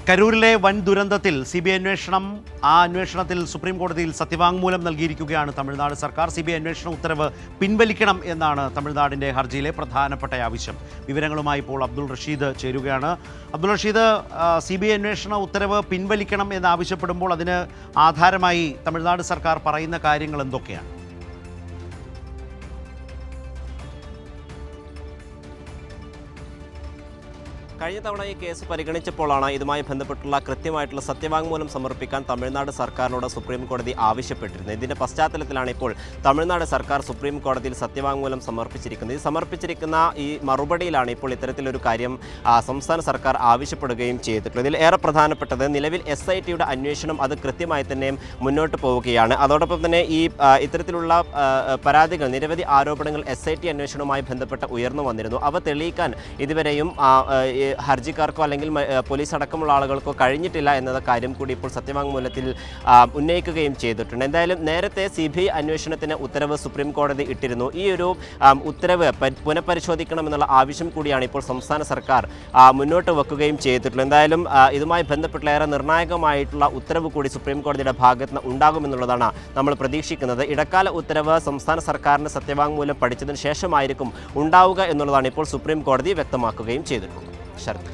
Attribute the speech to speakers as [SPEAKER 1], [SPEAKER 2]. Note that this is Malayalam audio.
[SPEAKER 1] കരൂരിലെ വൻ ദുരന്തത്തിൽ CBI അന്വേഷണം അന്വേഷണത്തിൽ സുപ്രീം കോടതിയിൽ സത്യവാങ്മൂലം നൽകിയിരിക്കുകയാണ് തമിഴ്നാട് സർക്കാർ. CBI അന്വേഷണ ഉത്തരവ് പിൻവലിക്കണം എന്നാണ് തമിഴ്നാടിൻ്റെ ഹർജിയിലെ പ്രധാനപ്പെട്ട ആവശ്യം. വിവരങ്ങളുമായി ഇപ്പോൾ അബ്ദുൾ റഷീദ് ചേരുകയാണ്. അബ്ദുൾ റഷീദ്, CBI അന്വേഷണ ഉത്തരവ് പിൻവലിക്കണം എന്നാവശ്യപ്പെടുമ്പോൾ അതിന് ആധാരമായി തമിഴ്നാട് സർക്കാർ പറയുന്ന കാര്യങ്ങൾ എന്തൊക്കെയാണ്?
[SPEAKER 2] കഴിഞ്ഞ തവണ ഈ കേസ് പരിഗണിച്ചപ്പോഴാണ് ഇതുമായി ബന്ധപ്പെട്ടുള്ള കൃത്യമായിട്ടുള്ള സത്യവാങ്മൂലം സമർപ്പിക്കാൻ തമിഴ്നാട് സർക്കാരിനോട് സുപ്രീം കോടതി ആവശ്യപ്പെട്ടിരുന്നത്. ഇതിൻ്റെ പശ്ചാത്തലത്തിലാണ് ഇപ്പോൾ തമിഴ്നാട് സർക്കാർ സുപ്രീം കോടതിയിൽ സത്യവാങ്മൂലം സമർപ്പിച്ചിരിക്കുന്നത്. ഈ സമർപ്പിച്ചിരിക്കുന്ന ഈ മറുപടിയിലാണ് ഇപ്പോൾ ഇത്തരത്തിലൊരു കാര്യം സംസ്ഥാന സർക്കാർ ആവശ്യപ്പെടുകയും ചെയ്തിട്ടുള്ളത്. ഇതിൽ ഏറെ പ്രധാനപ്പെട്ടത് നിലവിൽ SITയുടെ അന്വേഷണം അത് കൃത്യമായി തന്നെ മുന്നോട്ട് പോവുകയാണ്. അതോടൊപ്പം തന്നെ ഈ ഇത്തരത്തിലുള്ള പരാതികൾ, നിരവധി ആരോപണങ്ങൾ SIT അന്വേഷണവുമായി ബന്ധപ്പെട്ട് ഉയർന്നു വന്നിരുന്നു. അവ തെളിയിക്കാൻ ഇതുവരെയും ഹർജിക്കാർക്കോ അല്ലെങ്കിൽ പോലീസ് അടക്കമുള്ള ആളുകൾക്കോ കഴിഞ്ഞിട്ടില്ല എന്ന കാര്യം കൂടി ഇപ്പോൾ സത്യവാങ്മൂലത്തിൽ ഉന്നയിക്കുകയും ചെയ്തിട്ടുണ്ട്. എന്തായാലും നേരത്തെ CBI അന്വേഷണത്തിന് ഉത്തരവ് സുപ്രീം കോടതി ഇട്ടിരുന്നു. ഈ ഒരു ഉത്തരവ് പുനഃപരിശോധിക്കണമെന്നുള്ള ആവശ്യം കൂടിയാണ് ഇപ്പോൾ സംസ്ഥാന സർക്കാർ മുന്നോട്ട് വെക്കുകയും ചെയ്തിട്ടുള്ളത്. എന്തായാലും ഇതുമായി ബന്ധപ്പെട്ടുള്ള ഏറെ നിർണായകമായിട്ടുള്ള ഉത്തരവ് കൂടി സുപ്രീം കോടതിയുടെ ഭാഗത്ത് നിന്ന് ഉണ്ടാകുമെന്നുള്ളതാണ് നമ്മൾ പ്രതീക്ഷിക്കുന്നത്. ഇടക്കാല ഉത്തരവ് സംസ്ഥാന സർക്കാരിൻ്റെ സത്യവാങ്മൂലം പഠിച്ചതിന് ശേഷമായിരിക്കും ഉണ്ടാവുക എന്നുള്ളതാണ് ഇപ്പോൾ സുപ്രീം കോടതി വ്യക്തമാക്കുകയും ചെയ്തിട്ടുള്ളത്. ശരത്.